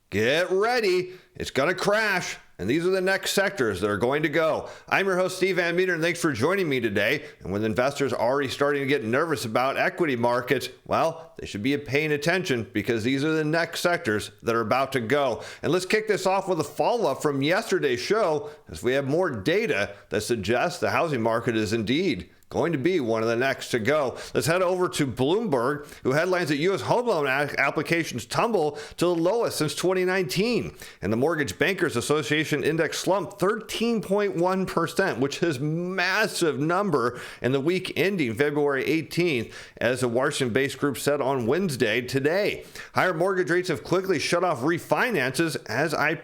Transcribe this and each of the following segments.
get ready. It's going to crash. And these are the next sectors that are going to go. I'm your host, Steven Van Metre, and thanks for joining me today. And with investors already starting to get nervous about equity markets, well, they should be paying attention because these are the next sectors that are about to go. And let's kick this off with a follow-up from yesterday's show, as we have more data that suggests the housing market is indeed going to be one of the next to go. Let's head over to Bloomberg, who headlines that U.S. home loan applications tumble to the lowest since 2019. And the Mortgage Bankers Association index slumped 13.1%, which is a massive number in the week ending February 18th, as the Washington-based group said on Wednesday today. Higher mortgage rates have quickly shut off refinances, as I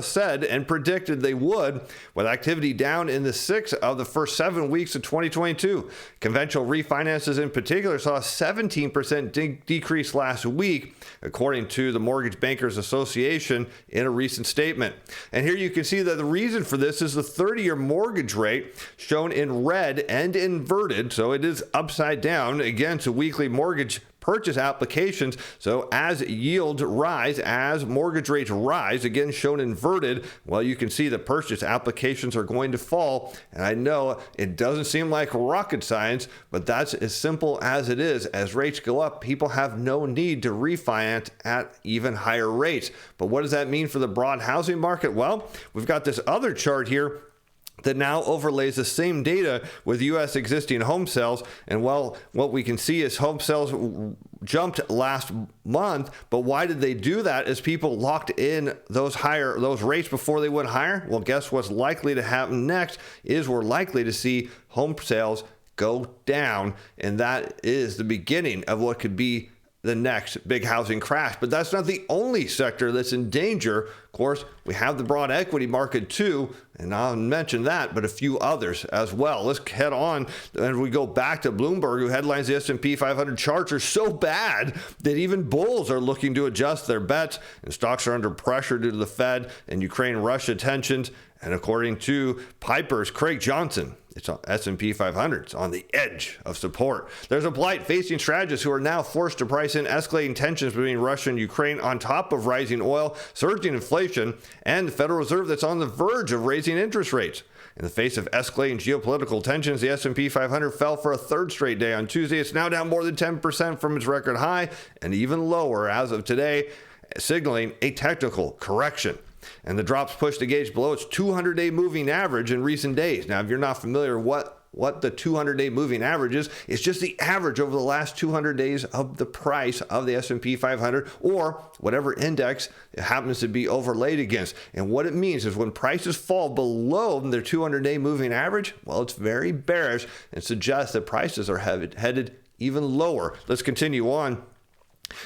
said and predicted they would, with activity down in the 6 of the first 7 weeks of 2022. Conventional refinances in particular saw a 17% decrease last week, according to the Mortgage Bankers Association in a recent statement. And here you can see that the reason for this is the 30-year mortgage rate, shown in red and inverted, so it is upside down against weekly mortgage purchase applications. So as yields rise, as mortgage rates rise, again shown inverted, well, you can see that purchase applications are going to fall. And I know it doesn't seem like rocket science, but that's as simple as it is. As rates go up, people have no need to refinance at even higher rates. But what does that mean for the broad housing market? Well, we've got this other chart here that now overlays the same data with U.S. existing home sales. And well, what we can see is home sales jumped last month. But why did they do that? As people locked in those rates before they went higher? Well, guess what's likely to happen next is we're likely to see home sales go down. And that is the beginning of what could be the next big housing crash. But that's not the only sector that's in danger. Of course, we have the broad equity market too, and I'll mention that, but a few others as well. Let's head on, and we go back to Bloomberg, who headlines the S&P 500 charts are so bad that even bulls are looking to adjust their bets, and stocks are under pressure due to the Fed and Ukraine-Russia tensions. And according to Piper's Craig Johnson, it's on S&P 500. It's on the edge of support. There's a blight facing strategists who are now forced to price in escalating tensions between Russia and Ukraine on top of rising oil, surging inflation, and the Federal Reserve that's on the verge of raising interest rates. In the face of escalating geopolitical tensions, the S&P 500 fell for a third straight day on Tuesday. It's now down more than 10% from its record high, and even lower as of today, signaling a technical correction. And the drops pushed the gauge below its 200-day moving average in recent days. Now, if you're not familiar what the 200-day moving average is, it's just the average over the last 200 days of the price of the S&P 500 or whatever index it happens to be overlaid against. And what it means is when prices fall below their 200-day moving average, well, it's very bearish and suggests that prices are headed even lower. Let's continue on.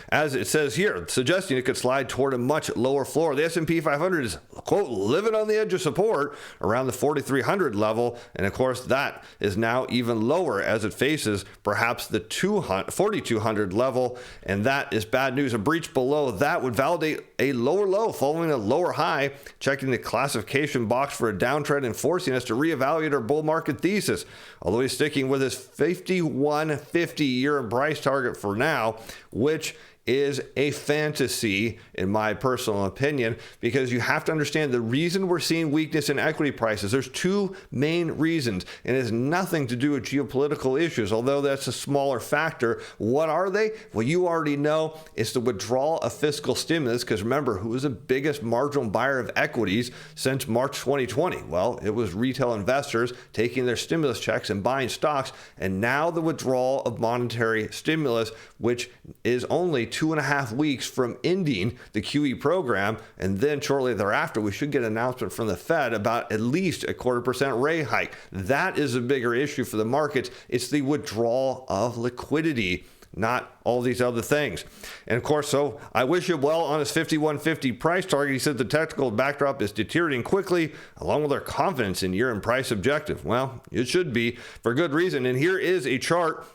As it says here, suggesting it could slide toward a much lower floor. The S&P 500 is, quote, living on the edge of support around the 4,300 level. And of course, that is now even lower as it faces perhaps the 4,200 level. And that is bad news. A breach below that would validate a lower low following a lower high, checking the classification box for a downtrend and forcing us to reevaluate our bull market thesis. Although he's sticking with his 5150 year price target for now, which is a fantasy, in my personal opinion, because you have to understand the reason we're seeing weakness in equity prices. There's two main reasons, and it has nothing to do with geopolitical issues, although that's a smaller factor. What are they? Well, you already know. It's the withdrawal of fiscal stimulus, because remember, who was the biggest marginal buyer of equities since March 2020? Well, it was retail investors taking their stimulus checks and buying stocks, and now the withdrawal of monetary stimulus, which is only 2.5 weeks from ending the QE program. And then shortly thereafter, we should get an announcement from the Fed about at least a 0.25% rate hike. That is a bigger issue for the markets. It's the withdrawal of liquidity, not all these other things. And of course, so I wish him well on his 5150 price target. He said the technical backdrop is deteriorating quickly, along with our confidence in year-end price objective. Well, it should be for good reason. And here is a chart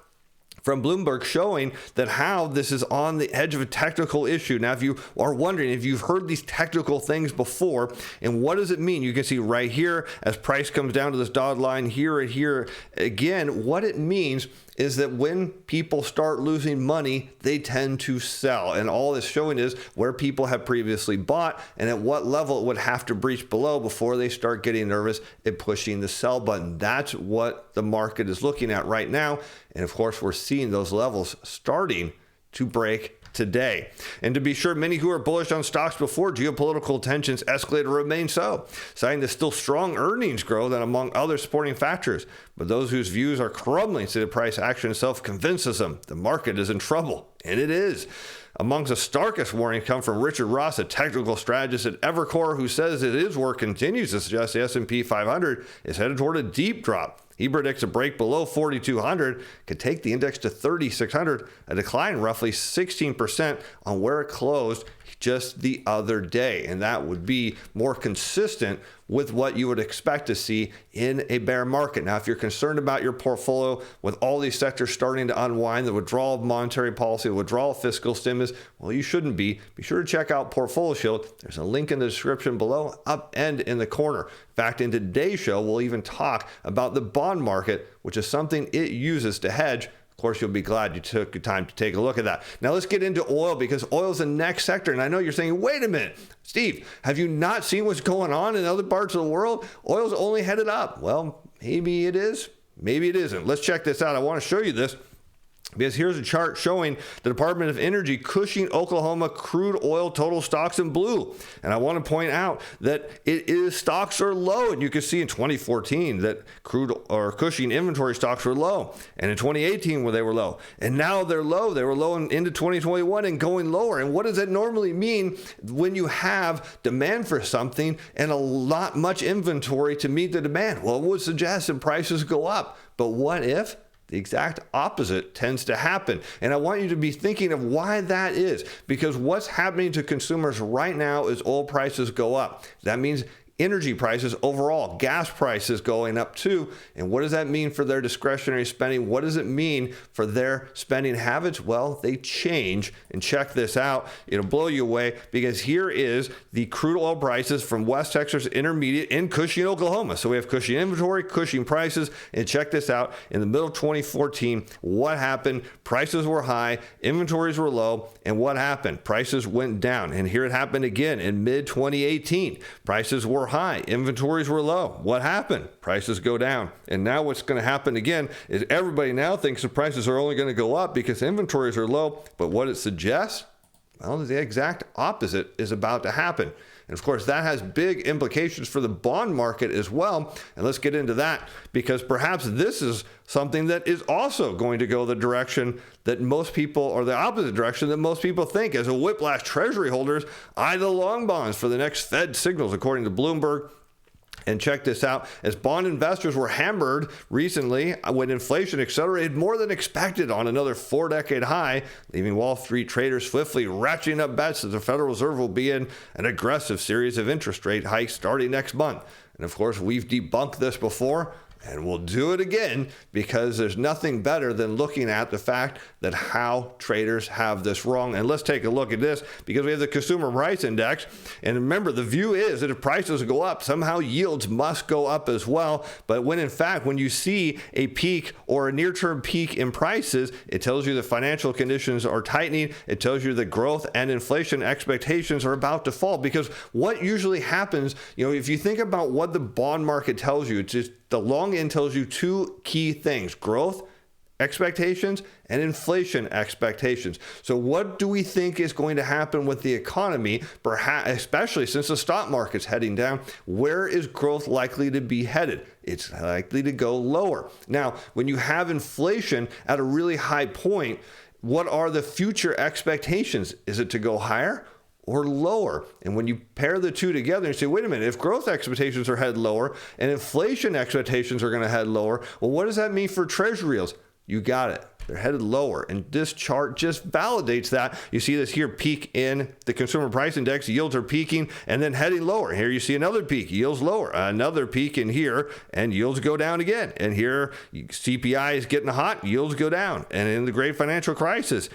from Bloomberg showing that how this is on the edge of a technical issue. Now, if you are wondering if you've heard these technical things before, and what does it mean? You can see right here, as price comes down to this dotted line here and here, again, what it means is that when people start losing money, they tend to sell. And all it's showing is where people have previously bought and at what level it would have to breach below before they start getting nervous and pushing the sell button. That's what the market is looking at right now. And of course, we're seeing those levels starting to break today. And to be sure, many who are bullish on stocks before geopolitical tensions escalated remain so, citing the still strong earnings growth and among other supporting factors. But those whose views are crumbling to the price action itself convinces them the market is in trouble. And it is. Amongst the starkest warnings come from Richard Ross, a technical strategist at Evercore, who says that his work continues to suggest the S&P 500 is headed toward a deep drop. He predicts a break below 4,200 could take the index to 3,600, a decline roughly 16% on where it closed just the other day. And that would be more consistent with what you would expect to see in a bear market. Now, if you're concerned about your portfolio with all these sectors starting to unwind, the withdrawal of monetary policy, the withdrawal of fiscal stimulus, well, you shouldn't be. Be sure to check out Portfolio Shield. There's a link in the description below, up and in the corner. In fact, in today's show, we'll even talk about the bond market, which is something it uses to hedge. Of course, you'll be glad you took the time to take a look at that. Now, let's get into oil, because oil is the next sector. And I know you're saying, wait a minute, Steve, have you not seen what's going on in other parts of the world? Oil's only headed up. Well, maybe it is. Maybe it isn't. Let's check this out. I want to show you this, because here's a chart showing the Department of Energy Cushing, Oklahoma crude oil total stocks in blue. And I want to point out that stocks are low. And you can see in 2014 that crude or Cushing inventory stocks were low. And in 2018 where they were low. And now they're low. They were low into 2021 and going lower. And what does that normally mean when you have demand for something and not much inventory to meet the demand? Well, it would suggest that prices go up. But what if the exact opposite tends to happen? And I want you to be thinking of why that is, because what's happening to consumers right now is oil prices go up. That means energy prices overall, gas prices going up too. And what does that mean for their discretionary spending? What does it mean for their spending habits? Well, they change. And check this out. It'll blow you away, because here is the crude oil prices from West Texas Intermediate in Cushing, Oklahoma. So we have Cushing inventory, Cushing prices, and check this out. In the middle of 2014, what happened? Prices were high, inventories were low, and what happened? Prices went down. And here it happened again in mid-2018. Prices were high, inventories were low. What happened? Prices go down. And now what's going to happen again is everybody now thinks the prices are only going to go up because inventories are low. But what it suggests, well, the exact opposite is about to happen. And of course, that has big implications for the bond market as well. And let's get into that, because perhaps this is something that is also going to go the direction that most people, or the opposite direction that most people think. As a whiplash, Treasury holders eye the long bonds for the next Fed signals, according to Bloomberg. And check this out. As bond investors were hammered recently when inflation accelerated more than expected on another 4-decade high, leaving Wall Street traders swiftly ratcheting up bets that the Federal Reserve will be in an aggressive series of interest rate hikes starting next month. And of course, we've debunked this before, and we'll do it again, because there's nothing better than looking at the fact that how traders have this wrong. And let's take a look at this, because we have the Consumer Price Index. And remember, the view is that if prices go up, somehow yields must go up as well. But when in fact, when you see a peak or a near-term peak in prices, it tells you that financial conditions are tightening. It tells you that growth and inflation expectations are about to fall. Because what usually happens, if you think about what the bond market tells you, it's just the long end tells you two key things: growth expectations and inflation expectations. So what do we think is going to happen with the economy, perhaps, especially since the stock market's heading down? Where is growth likely to be headed? It's likely to go lower. Now, when you have inflation at a really high point, what are the future expectations? Is it to go higher or lower? And when you pair the two together and say, wait a minute, if growth expectations are headed lower and inflation expectations are going to head lower, well, what does that mean for Treasury yields? You got it. They're headed lower. And this chart just validates that. You see this here peak in the Consumer Price Index. Yields are peaking and then heading lower. Here you see another peak. Yields lower. Another peak in here, and yields go down again. And here CPI is getting hot. Yields go down. And in the great financial crisis,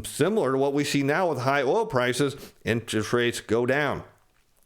similar to what we see now with high oil prices, interest rates go down.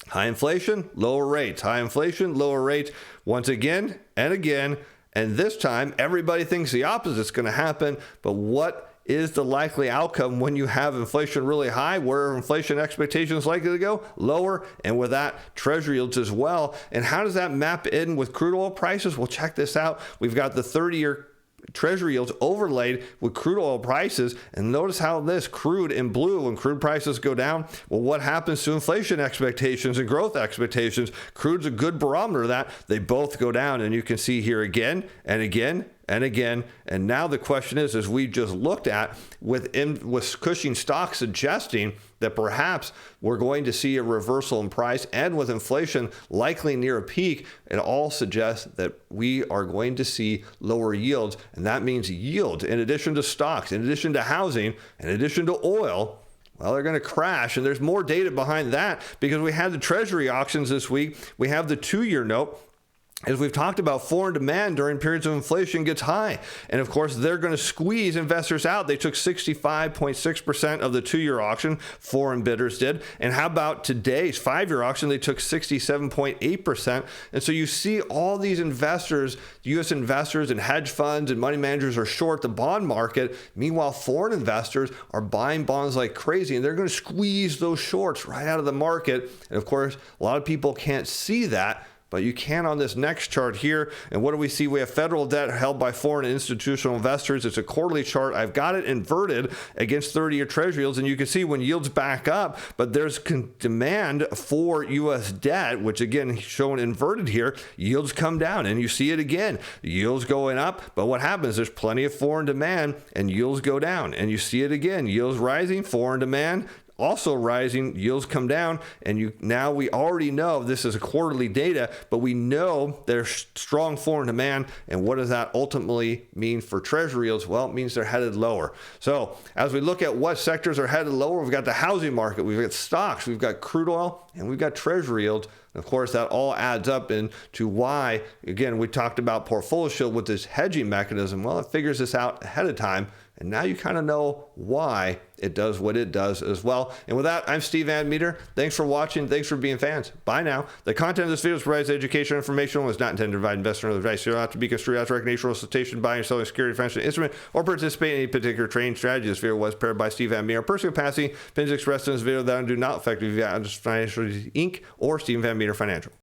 High inflation, lower rates. High inflation, lower rates. Once again and again, And this time, everybody thinks the opposite is going to happen. But what is the likely outcome when you have inflation really high? Where are inflation expectations likely to go? Lower, and with that, treasury yields as well. And how does that map in with crude oil prices? Well, check this out. We've got the 30-year treasury yields overlaid with crude oil prices, and notice how this crude in blue, when crude prices go down, well, what happens to inflation expectations and growth expectations? Crude's a good barometer of that. They both go down, and you can see here again and again and again. And now the question is, as we just looked at with Cushing stock suggesting that perhaps we're going to see a reversal in price, and with inflation likely near a peak, it all suggests that we are going to see lower yields. And that means yields, in addition to stocks, in addition to housing, in addition to oil, well, they're going to crash. And there's more data behind that, because we had the treasury auctions this week. We have the 2-year note. As we've talked about, foreign demand during periods of inflation gets high. And of course, they're going to squeeze investors out. They took 65.6% of the 2-year auction, foreign bidders did. And how about today's 5-year auction? They took 67.8%. And so you see all these investors, U.S. investors and hedge funds and money managers are short the bond market. Meanwhile, foreign investors are buying bonds like crazy, and they're going to squeeze those shorts right out of the market. And of course, a lot of people can't see that, but you can on this next chart here. And what do we see? We have federal debt held by foreign institutional investors. It's a quarterly chart. I've got it inverted against 30-year treasury yields, and you can see when yields back up, but there's demand for U.S. debt, which again shown inverted here, yields come down, and you see it again. Yields going up, but what happens? There's plenty of foreign demand, and yields go down, and you see it again. Yields rising, foreign demand also rising, yields come down, and now we already know this is a quarterly data, but we know there's strong foreign demand. And what does that ultimately mean for treasury yields? Well, it means they're headed lower. So as we look at what sectors are headed lower, we've got the housing market, we've got stocks, we've got crude oil, and we've got treasury yields. And of course, that all adds up into why, again, we talked about Portfolio Shield with this hedging mechanism. Well, it figures this out ahead of time, and now you kind of know why it does what it does as well. And with that, I'm Steve Van Metre. Thanks for watching. Thanks for being fans. Bye now. The content of this video provides educational information and was not intended to provide investor advice. You don't have to be construed as recreational solicitation, buying or selling security, financial instrument, or participate in any particular trading strategy. This video was prepared by Steve Van Metre. Personal capacity, opinions expressed in this video that do not affect the Financial Inc. or Steven Van Metre Financial.